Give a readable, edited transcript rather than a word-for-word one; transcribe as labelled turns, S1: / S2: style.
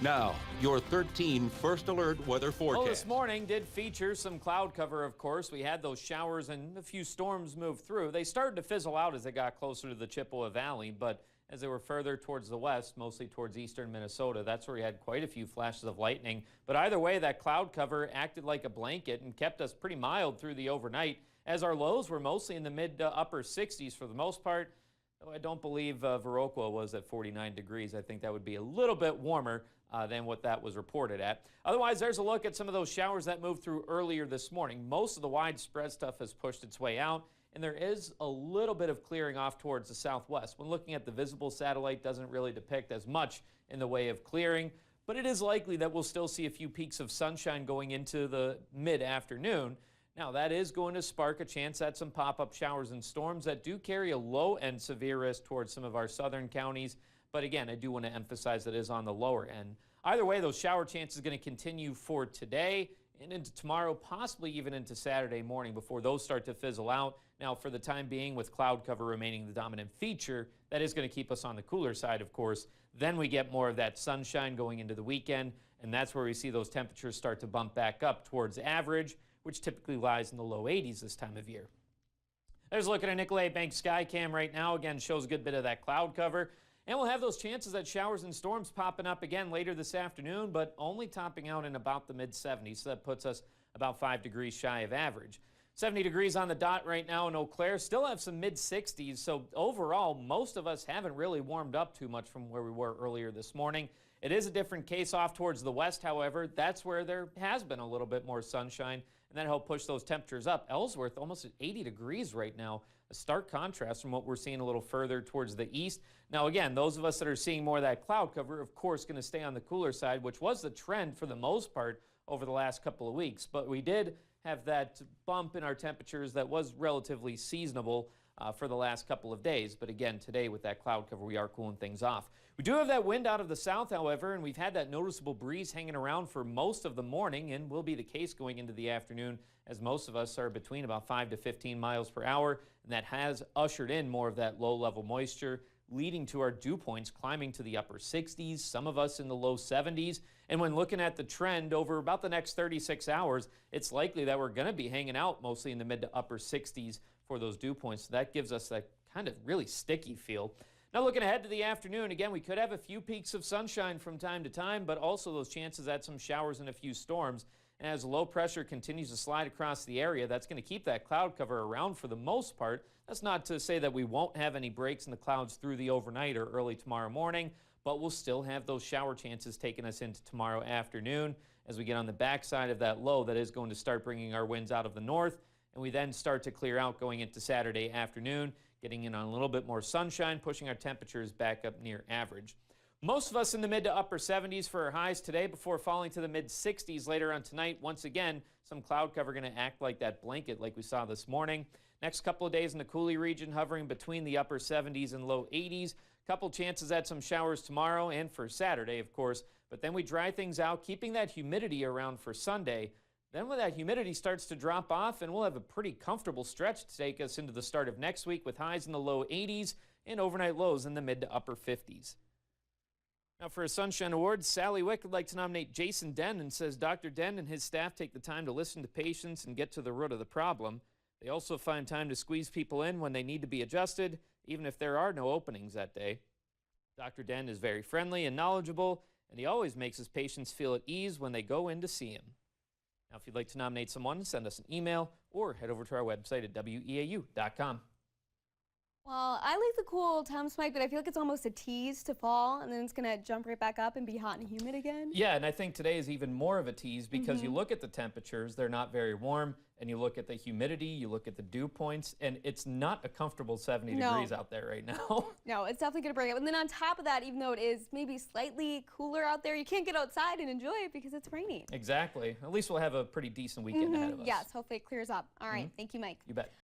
S1: Now, your 13 first alert weather forecast.
S2: Well, this morning did feature some cloud cover, of course. We had those showers and a few storms move through. They started to fizzle out as they got closer to the Chippewa Valley, but as they were further towards the west, mostly towards eastern Minnesota, that's where we had quite a few flashes of lightning. But either way, that cloud cover acted like a blanket and kept us pretty mild through the overnight, as our lows were mostly in the mid to upper 60s for the most part. Though I don't believe Viroqua was at 49 degrees. I think that would be a little bit warmer than what that was reported at. Otherwise, there's a look at some of those showers that moved through earlier this morning. Most of the widespread stuff has pushed its way out, and there is a little bit of clearing off towards the southwest. When looking at the visible satellite, doesn't really depict as much in the way of clearing, but it is likely that we'll still see a few peaks of sunshine going into the mid-afternoon. Now, that is going to spark a chance at some pop-up showers and storms that do carry a low and severe risk towards some of our southern counties. But again, I do want to emphasize that it is on the lower end. Either way, those shower chances are going to continue for today and into tomorrow, possibly even into Saturday morning before those start to fizzle out. Now, for the time being, with cloud cover remaining the dominant feature, that is going to keep us on the cooler side, of course. Then we get more of that sunshine going into the weekend, and that's where we see those temperatures start to bump back up towards average, which typically lies in the low 80s this time of year. There's a look at a Nicolay Bank sky cam right now. Again, shows a good bit of that cloud cover. And we'll have those chances at showers and storms popping up again later this afternoon, but only topping out in about the mid-70s. So that puts us about 5 degrees shy of average. 70 degrees on the dot right now in Eau Claire. Still have some mid-60s. So overall, most of us haven't really warmed up too much from where we were earlier this morning. It is a different case off towards the west, however. That's where there has been a little bit more sunshine, and that helped push those temperatures up. Ellsworth almost at 80 degrees right now. A stark contrast from what we're seeing a little further towards the east. Now, again, those of us that are seeing more of that cloud cover, of course, going to stay on the cooler side, which was the trend for the most part over the last couple of weeks. But we did have that bump in our temperatures that was relatively seasonable for the last couple of days. But again, today with that cloud cover, we are cooling things off. We do have that wind out of the south, however, and we've had that noticeable breeze hanging around for most of the morning, and will be the case going into the afternoon, as most of us are between about 5 to 15 miles per hour, and that has ushered in more of that low-level moisture, leading to our dew points climbing to the upper 60s, some of us in the low 70s. And when looking at the trend over about the next 36 hours, it's likely that we're going to be hanging out mostly in the mid to upper 60s for those dew points. So that gives us that kind of really sticky feel. Now, looking ahead to the afternoon, again, we could have a few peaks of sunshine from time to time, but also those chances at some showers and a few storms. And as low pressure continues to slide across the area, that's going to keep that cloud cover around for the most part. That's not to say that we won't have any breaks in the clouds through the overnight or early tomorrow morning, but we'll still have those shower chances taking us into tomorrow afternoon as we get on the backside of that low that is going to start bringing our winds out of the north. And we then start to clear out going into Saturday afternoon, getting in on a little bit more sunshine, pushing our temperatures back up near average. Most of us in the mid to upper 70s for our highs today before falling to the mid 60s later on tonight. Once again, some cloud cover going to act like that blanket like we saw this morning. Next couple of days in the Coulee region hovering between the upper 70s and low 80s. Couple chances at some showers tomorrow and for Saturday, of course. But then we dry things out, keeping that humidity around for Sunday. Then when that humidity starts to drop off, and we'll have a pretty comfortable stretch to take us into the start of next week with highs in the low 80s and overnight lows in the mid to upper 50s. Now, for a Sunshine Award, Sally Wick would like to nominate Jason Den, and says Dr. Den and his staff take the time to listen to patients and get to the root of the problem. They also find time to squeeze people in when they need to be adjusted, even if there are no openings that day. Dr. Den is very friendly and knowledgeable, and he always makes his patients feel at ease when they go in to see him. Now, if you'd like to nominate someone, send us an email or head over to our website at WEAU.com.
S3: Well, I like the cool temps spike, but I feel like it's almost a tease to fall, and then it's going to jump right back up and be hot and humid again.
S2: Yeah, and I think today is even more of a tease because you look at the temperatures, they're not very warm, and you look at the humidity, you look at the dew points, and it's not a comfortable 70 degrees out there right now.
S3: No, it's definitely going to bring it. And then on top of that, even though it is maybe slightly cooler out there, you can't get outside and enjoy it because it's raining.
S2: Exactly. At least we'll have a pretty decent weekend ahead of us.
S3: Yes, hopefully it clears up. All right, thank you, Mike.
S2: You bet.